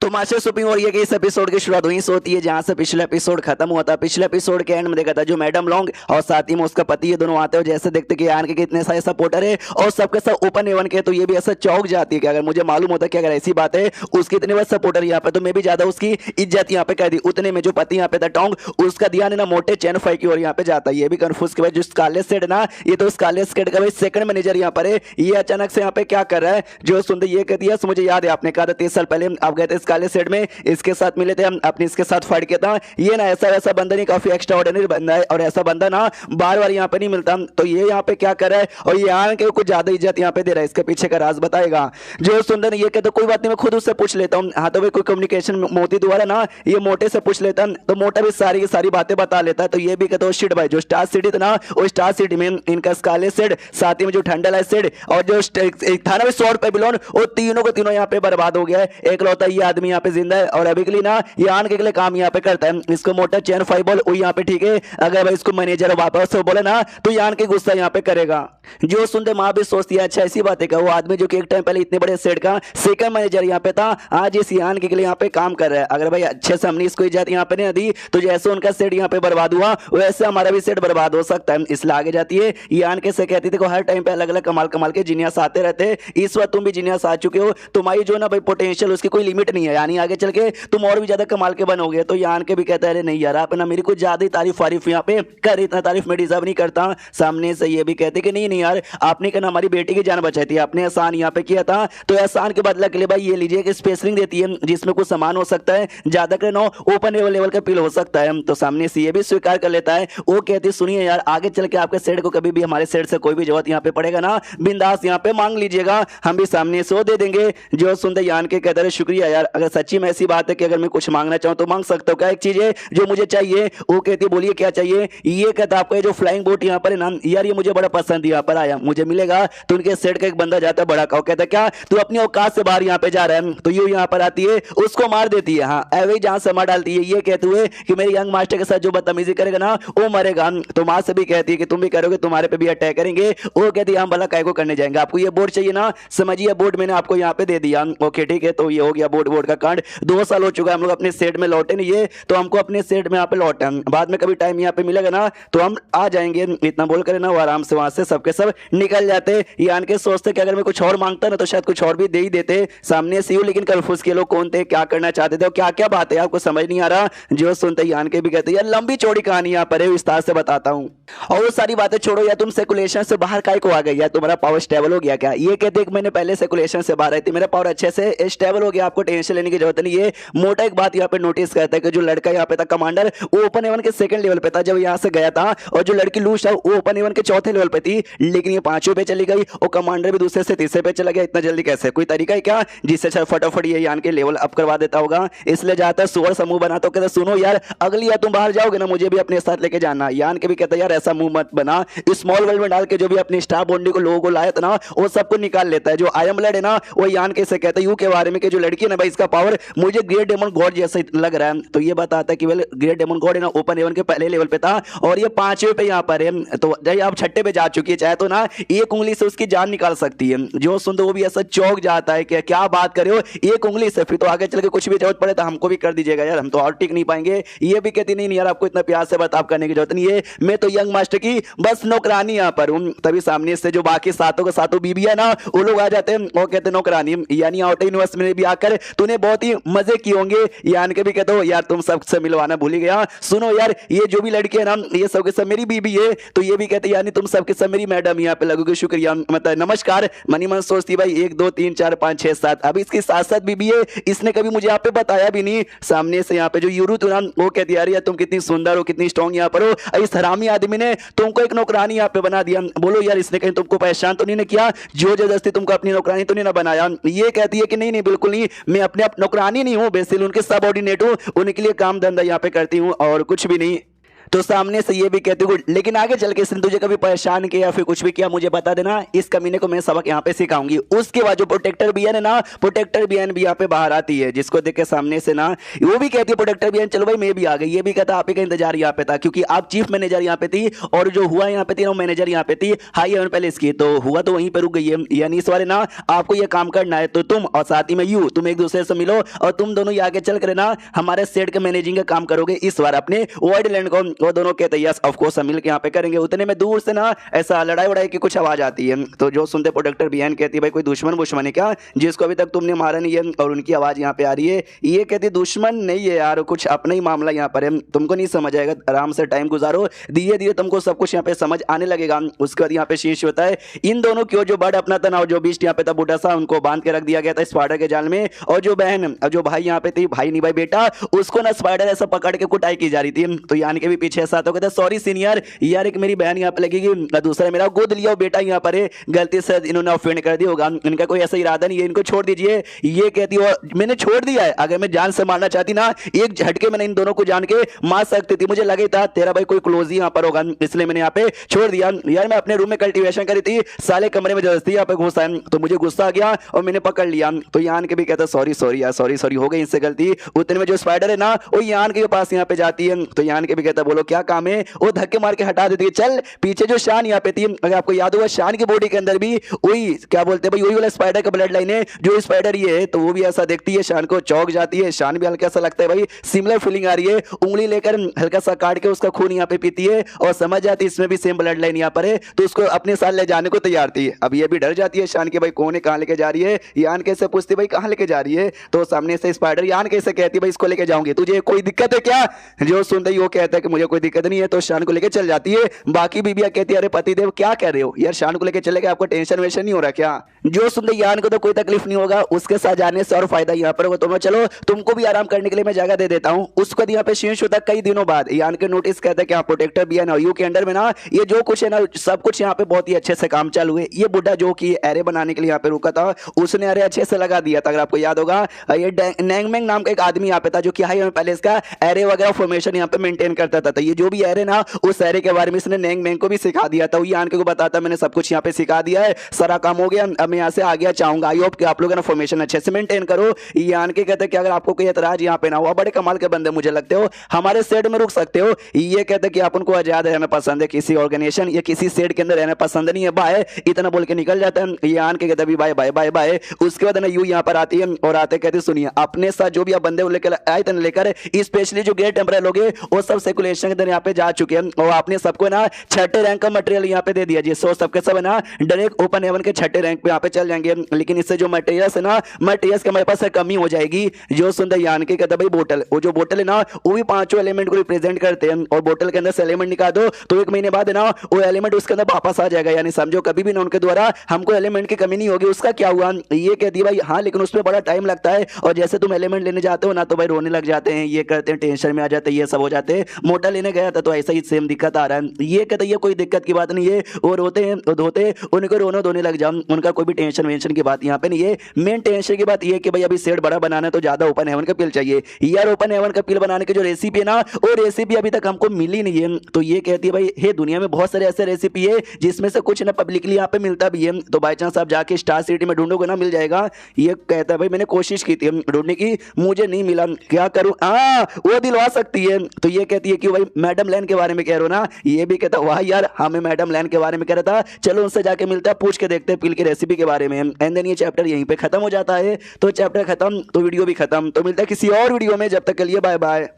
तो master supreme और ये कि इस एपिसोड की शुरुआत वहीं से होती है जहां से पिछला एपिसोड खत्म हुआ था। पिछले एपिसोड के एंड में देखा था जो मैडम लॉन्ग और साथ ही में उसका पति ये दोनों आते हैं, जैसे देखते कि यार के कितने सारे सपोर्टर है और सबके सब ओपन एवन के, तो ये भी ऐसा चौक जाती है कि अगर मुझे मालूम होता कि अगर ऐसी बात है उसके इतने बड़े सपोर्टर यहाँ पे, तो मैं भी ज्यादा उसकी इज्जत यहाँ पे कर दी। उतने में जो पति यहाँ पे था टोंग, उसका ध्यान है ना मोटे चैन फाई की ओर यहाँ पे जाता है। ये भी कन्फ्यूज के भाई जो स्कारलेट सेड ना, ये तो स्कारलेट सेड का भाई सेकंड मैनेजर यहाँ पर है, ये अचानक से यहाँ पे क्या कर रहा है। जो सुनते ये कहती है मुझे याद है आपने कहा था 30 साल पहले आप गए थे स्कारलेट सेड में, इसके साथ मिले थे हम, अपने इसके साथ फाइट किया था। ये ना ऐसा वैसा बंदा नहीं, काफी एक्स्ट्रा ऑर्डिनरी बंदा है और ऐसा बंदा ना बार बार यहाँ पे नहीं मिलता। तो ये यहाँ पे क्या कर रहा है और ये आन के कुछ ज्यादा इज्जत यहाँ पे दे रहा है, इसके पीछे का राज बताएगा। जो सुंदर ये कहते कोई बात नहीं मैं खुद उससे पूछ लेता हूँ। हाँ तो भाई कोई कम्युनिकेशन मोती द्वारा ना ये मोटे से पूछ लेता, तो मोटा भी सारी की सारी बातें बता लेता है। तो ये भी कहते शिट भाई जो स्टार सिटी था ना, वो स्टार सिटी में इनका स्कारलेट सेड, साथ ही में जो ठंडा लाइट सेड और जो था ना शॉर्ट पेबिलोन, वो तीनों को तीनों यहाँ पे बर्बाद हो गया है। एक लौता ये आदमी यहाँ पे जिंदा है और अभी के लिए ना ये आन के लिए काम यहाँ पे करता है। इसको मोटा चैन फाइव बॉल वो यहाँ पे ठीक है, अगर भाई इसको मैनेजर वापस से बोले ना तो यान के गुस्सा यहाँ पे करेगा। जो सुनते माँ भी सोचती है अच्छा ऐसी बात है क्या, वो आदमी जो कि एक टाइम पहले इतने बड़े सेट का सेकंड मैनेजर यहाँ पे था, आज इस यान के लिए यहाँ पे काम कर रहा है। अगर भाई अच्छे से हमने इसको इज्जत यहाँ पे नहीं दी तो जैसे उनका सेट यहाँ पे बर्बाद हुआ वैसे हमारा भी सेट बर्बाद हो सकता है। इसलिए आगे जाती है यान के से कहती थी हर टाइम पे अलग अलग कमाल कमाल के जीनियस आते रहते, इस वक्त तुम भी जीनियस आ चुके हो, तुम्हारी जो ना भाई पोटेंशियल उसकी कोई लिमिट नहीं है, यानी आगे चल के तुम और भी ज्यादा कमाल के बनोगे। तो यान के भी कहता है नहीं यार आप ना मेरी कुछ ज्यादा ही तारीफ वारीफ यहाँ पे कर, इतना तारीफ मैं डिजर्व नहीं करता। सामने से ये भी कहते कि नहीं नहीं यार आपने कहना हमारी बेटी की जान बचाई थी, आपने एहसान यहाँ पे किया था, तो एहसान के बदला के लिए भाई ये लीजिए कि स्पेस रिंग देती है जिसमें कुछ सामान हो सकता है, ज्यादा कर नो ओपन लेवल का पिल हो सकता है। तो सामने से ये भी स्वीकार कर लेता है। वो कहती सुनिए यार आगे चल के आपके सेट को कभी भी हमारे सेट से कोई भी जरूरत यहाँ पे पड़ेगा ना, बिंदास यहाँ पे मांग लीजिएगा, हम भी सामने से वो दे देंगे। जो सुनते यान के कहते हैं शुक्रिया यार, अगर सच्ची में ऐसी बात है कि अगर मैं कुछ मांगना चाहूँ तो मांग सकता हूँ, क्या एक चीज है जो मुझे चाहिए। वो कहती है बोलिए क्या चाहिए। ये कहता आपका जो फ्लाइंग बोट यहाँ पर है ना यार ये मुझे बड़ा पसंद यहाँ पर आया, मुझे मिलेगा। तो उनके सेट का एक बंदा जाता है बड़ा का, कहता क्या तू अपनी औकात से बाहर यहाँ पे जा रहा है, तो ये यहाँ पर आती है उसको मार देती है। हाँ ऐसे जहां से मार डालती है, ये कहते हुए कि मेरे यंग मास्टर के साथ जो बदतमीजी करेगा ना वो मरेगा। तो माँ से भी कहती है कि तुम भी करोगे तुम्हारे पे भी अटैक करेंगे। वो कहती है हम भला काय को करने जाएंगे, आपको ये बोर्ड चाहिए ना, समझिए बोर्ड मैंने आपको यहाँ पे दे दिया। ओके ठीक है, तो ये हो गया बोर्ड का कांड। 2 साल हो चुका है हम लोग अपने सेट में लौटे नहीं है, तो हमको अपने सेट में यहाँ पे लौटे, बाद में कभी टाइम यहाँ पे मिलेगा ना तो हम आ जाएंगे। इतना बोल कर ना वो आराम से वहां से सबके सब निकल जाते। यान के सोचते कि अगर मैं कुछ और मांगता ना तो शायद कुछ और भी दे ही देते। सामने से लेकिन कन्फ्यूज के लोग कौन थे, क्या करना चाहते थे और क्या क्या बात है आपको समझ नहीं आ रहा। जो सुनते यान के भी कहते यार लंबी चौड़ी कहानी यहाँ पर है, विस्तार से बताता हूँ। और वो सारी बातें छोड़ो, या तुम सेकुलेशन से बाहर काय को आ गई, या तुम्हारा पावर स्टेबल हो गया क्या। ये कहते कि मैंने पहले सेकुलेशन से बाहर आई थी, मेरा पावर अच्छे से स्टेबल हो गया, आपको टेंशन लेने की जरूरत नहीं है। मोटा एक बात यहाँ पे नोटिस करता है कि जो लड़का यहाँ पे था कमांडर वो ओपन एवन के सेकंड लेवल पे था जब यहाँ से गया था, और जो लड़की लूज था वो ओपन एवन के चौथे लेवल पे थी, लेकिन ये 5वें पे चली गई और कमांडर भी दूसरे से तीसरे पे चला गया। इतना जल्दी कैसे, कोई तरीका है क्या जिससे फटाफट ये यान के लेवल अप करवा देता होगा। इसलिए जाता है सुअर समूह बनाता, कहता सुनो यार अगली यार तुम बाहर जाओगे ना मुझे भी अपने साथ लेके जाना। यान के भी कहता यार ऐसा मुंह मत बना, स्मॉल वर्ल्ड में डाल के जो भी अपनी स्टार बॉन्डी को लोगों को लाया था ना वो सबको निकाल लेता है। जो आई एम ब्लड है ना वो यान के से कहता है यू के बारे में कि जो लड़की है ना भाई इसका पावर मुझे ग्रेट डेमन गॉड जैसा लग रहा है। तो ये बताता है कि वेल ग्रेट डेमन गॉड है ना ओपन एवन के पहले लेवल पे था और ये 5वें पे यहाँ पर है, तो जब आप 6ठे पे जा चुकी है चाहे तो ना एक उंगली से उसकी जान निकाल सकती है। जो सुन वो भी ऐसा चौक जाता है कि क्या बात करे हो एक उंगली से, फिर तो आगे चल के कुछ भी जरूरत पड़े तो हमको भी कर दीजिएगा यार, हम तो और टिक नहीं पाएंगे। ये भी कहती नहीं यार आपको इतना प्यार से बर्ताव करने की जरूरत नहीं है, मैं तो यंग मास्टर की बस नौकरानी यहाँ पर हूँ। तभी सामने से जो बाकी सातों के सातों बीबी है ना वो लोग आ जाते हैं, वो कहते नौकरानी यानी आउट यूनिवर्सिटी में भी आकर तूने बहुत ही मजे किए होंगे। यान के भी कहते हो यार तुम सबसे मिलवाना भूल ही गया, सुनो यार ये जो भी लड़की है ना ये सब के सब मेरी बीबी है। तो ये भी कहते यानी तुम सबके सब मेरी मैडम यहाँ पे लगोगे, शुक्रिया मतलब नमस्कार। मनी मन सोचती भाई 1 2 3 4 5 6 7 अब इसकी 7 बीबी है, इसने कभी मुझे यहाँ पे बताया भी नहीं। सामने से यहाँ पे जो यूरू थी ना वो कहती यार तुम कितनी सुंदर हो कितनी स्ट्रॉन्ग यहाँ पर हो, इस हरामी आदमी ने तुमको एक नौकरानी यहाँ पे बना दिया, बोलो यार इसने कहीं तुमको परेशान तो नहीं किया, जो जबरदस्ती तुमको अपनी नौकरानी तो नहीं ना बनाया। ये कहती है कि नहीं नहीं बिल्कुल नहीं, मैं अपने नौकरानी नहीं हूँ, बेसिकली उनके सबऑर्डिनेट हूँ, उनके लिए काम धंधा यहाँ पे करती हूँ और कुछ भी नहीं। तो सामने से ये भी कहती गुड, लेकिन आगे चल के इसने तुझे कभी परेशान किया या फिर कुछ भी किया मुझे बता देना, इस कमीने को मैं सबक यहाँ पे सिखाऊंगी। उसके बाद जो प्रोटेक्टर बियन है ना, प्रोटेक्टर बियन भी यहाँ पे बाहर आती है, जिसको देख के सामने से ना वो भी कहती है प्रोटेक्टर बियन चलो भाई मैं भी आ गई। ये भी कहता आप ही का इंतजार यहाँ पे था, क्योंकि आप चीफ मैनेजर यहाँ पे थी और जो हुआ यहाँ पे थी ना मैनेजर यहाँ पे थी हाई हेवन पैलेस की, तो हुआ तो वहीं पे रुक गई है। यानी इस बार ना आपको ये काम करना है, तो तुम और साथ ही में यू तुम एक दूसरे से मिलो और तुम दोनों ही आगे चल कर ना हमारे सेट के मैनेजिंग का काम करोगे इस बार अपने वर्ल्ड को। वो दोनों कहते हैं यस ऑफ कोर्स हम मिल के यहाँ पे करेंगे। उतने में दूर से ना ऐसा लड़ाई वड़ाई की कुछ आवाज आती है, तो जो सुनते प्रोटेक्टर बियन कहती है भाई कोई दुश्मन बुश्मन है क्या जिसको अभी तक तुमने मारा नहीं है, और उनकी आवाज यहाँ पे आ रही है। ये कहती दुश्मन नहीं है यार, कुछ अपना ही मामला यहाँ पर है, तुमको नहीं समझ आएगा, आराम से टाइम गुजारो, धीरे धीरे तुमको सब कुछ यहाँ पे समझ आने लगेगा। उसके बाद यहाँ पे शीर्ष होता है इन दोनों की जो बर्ड अपना था ना, जो बीस्ट यहाँ पे था बूढ़ा सा, उनको बांध के रख दिया गया था स्पाइडर के जाल में, और जो बहन जो भाई यहाँ पे थी, भाई नहीं भाई बेटा, उसको ना स्पाइडर ऐसा पकड़ के कुटाई की जा रही थी। तो यानी के भी पीछे ऐसा तो कहते सॉरी सीनियर यार, एक मेरी बहन यहाँ पे लगेगी, दूसरा मेरा गोद लिया बेटा यहाँ पर है, गलती से इन्होंने ऑफेंड कर दिया होगा, इनका कोई ऐसा इरादा नहीं है, इनको छोड़ दीजिए। ये कहती है मैंने छोड़ दिया है, अगर मैं जान से मारना चाहती ना एक झटके मैंने इन दोनों को जान के मार सकती थी, मुझे लगे था तेरा भाई कोई क्लोज ही यहाँ पर होगा, इसलिए मैंने यहाँ पे छोड़ दिया। यार मैं अपने रूम में कल्टीवेशन करी थी, साले कमरे में जबरदस्ती यहाँ पे घुसा है, तो मुझे गुस्सा आ गया और मैंने पकड़ लिया। तो यान के भी कहता सॉरी सॉरी यार, सॉरी सॉरी हो गई इनसे गलती। उतने में जो स्पाइडर है ना वो यान के पास यहाँ पे जाती है, तो यान के भी कहता बोलो क्या काम है, वो धक्के मार के हटा देती है। चल पीछे जो शान यहाँ पे थी, अगर आपको याद होगा शान की बॉडी के अंदर भी वही क्या बोलते हैं भाई वही वाला स्पाइडर का ब्लड लाइन है, जो स्पाइडर ये है, तो वो भी ऐसा देखती है, शान को चौंक जाती है। शान भी हल्का सा लगता है भाई सिमिलर फीलिंग आ रही है, उंगली लेकर हल्का सा काट के उसका खून यहाँ पे पीती है और समझ जाती है इसमें भी सेम ब्लड लाइन यहाँ पर है, तो उसको अपने साथ ले जाने को तैयार थी। अब ये भी डर जाती है शान की भाई कौन है कहाँ लेके जा रही है, यान कैसे पूछती भाई कहाँ लेके जा रही है, तो सामने से स्पाइडर यान कैसे कहती भाई इसको लेके जाऊंगी, तुझे कोई दिक्कत है क्या, जो सुनते ही वो कहता है कि मुझे कोई दिक्कत नहीं है, तो शान को लेके चल जाती है। बाकी बीबियां कहती है अरे पतिदेव क्या कह रहे हो यार, शान को लेके चलेगा, आपको टेंशन वेंशन नहीं हो रहा क्या, जो सुनते यान को तो कोई तकलीफ नहीं होगा, उसके साथ जाने से और फायदा यहाँ पर होगा, तुम्हें चलो तुमको भी आराम करने के लिए मैं जगह दे देता हूँ। उसको यहाँ पे शीर्ष होता कई दिनों बाद यान के नोटिस कहता है कि प्रोटेक्टर बियन और यू के अंडर में ना ये जो कुछ है ना सब कुछ यहाँ पे बहुत ही अच्छे से काम चालू है। ये बुढ़ा जो कि एरे बनाने के लिए यहाँ पे रुका था उसने अरे अच्छे से लगा दिया था, अगर आपको याद होगा ये नैंगमेंग नाम का एक आदमी यहाँ पे था जो कि हाई पैलेस का एरे वगैरह फॉर्मेशन यहाँ पे मेंटेन करता था, तो ये जो भी एरे ना उस एरे के बारे में इसने नैंगमेंग को भी सिखा दिया था। यान को बताता मैंने सब कुछ यहाँ पे सिखा दिया है, सारा काम हो गया, अब मैं यहाँ से आ गया चाहूंगा, आई होप कि आप लोग ना फॉर्मेशन अच्छे से मेंटेन करो। यान के कहते हैं कि अगर आपको कोई एतराज यहाँ पे ना हुआ, बड़े कमाल के बंदे मुझे लगते हो, हमारे सेट में रुक सकते हो। ये कहते हैं कि आप उनको आजाद रहना पसंद है, किसी ऑर्गेनाइजेशन या किसी सेट के अंदर रहना पसंद नहीं है, बाय, इतना बोल के निकल जाता है। यान के कहते बाय बाय बाय बाय। उसके बाद ना यू यहाँ पर आती है और आते कहते सुनिए अपने साथ जो भी आप बंदे लेकर आए थे लेकर, स्पेशली जो ग्रेट टेम्परल लोग वो सब सेकुलेशन के अंदर यहाँ पे जा चुके हैं और आपने सबको ना छठे रैंक का मटेरियल यहाँ पे दे दिया, जिससे सबके सब ना डायरेक्ट ओपन हेवन के छठे रैंक पे यहाँ पे चल जाएंगे। लेकिन इससे जो मटेरियल है ना, मटेरियल के हमारे पास कमी हो जाएगी। जो सुंदर यान के कहता भाई बोतल, वो जो बोतल है ना वो भी पांचों एलिमेंट को रिप्रेजेंट करते हैं, और बोतल के अंदर से एलिमेंट निकाल दो तो 1 महीने बाद है ना वो एलिमेंट उसके अंदर वापस आ जाएगा, यानी समझो कभी भी ना उनके द्वारा हमको एलिमेंट की कमी नहीं होगी। उसका क्या हुआ, ये कहती भाई हाँ लेकिन उसमें बड़ा टाइम लगता है, और जैसे तुम एलिमेंट लेने जाते हो ना तो भाई रोने लग जाते हैं, ये करते हैं, टेंशन में आ जाते हैं, ये सब हो जाते हैं। मोटा लेने गया था तो ऐसा ही सेम दिक्कत आ रहा है। ये कहते हैं कोई दिक्कत की बात नहीं है, वो रोते हैं धोते उनको रोने धोने लग जाओ, उनका कोई भी टेंशन वेंशन की बात यहाँ पे नहीं है। मेन टेंशन की बात ये कि भाई अभी सेट बड़ा बनाना है तो ज्यादा ओपन हेवन का पिल चाहिए यार, ओपन हेवन का पिल बनाने की जो रेसिपी है ना वो रेसिपी अभी तक हमको मिली नहीं है। तो ये कहती है भाई हे दुनिया में बहुत सारे ऐसे रेसिपी है जिसमें से कुछ ना पब्लिकली यहाँ पे मिलता भी है, तो बाई चांस आप जाके स्टार सिटी में ढूंढोगे ना मिल जाएगा। ये कहता है भाई मैंने कोशिश की थी ढूंढने की, मुझे नहीं मिला, क्या करूं, वो दिलवा सकती है। तो ये कहती है कि भाई मैडम लैन के बारे में कह रहे हो ना, ये भी कहता वाह यार हमें मैडम लैन के बारे में कह रहा था, चलो उनसे जाके मिलता है, पूछ के देखते हैं पिल की रेसिपी के बारे में। एंड देन ये चैप्टर यहीं पे खत्म हो जाता है। तो चैप्टर खत्म तो वीडियो भी खत्म, तो मिलता है किसी और वीडियो में, जब तक के लिए बाय बाय।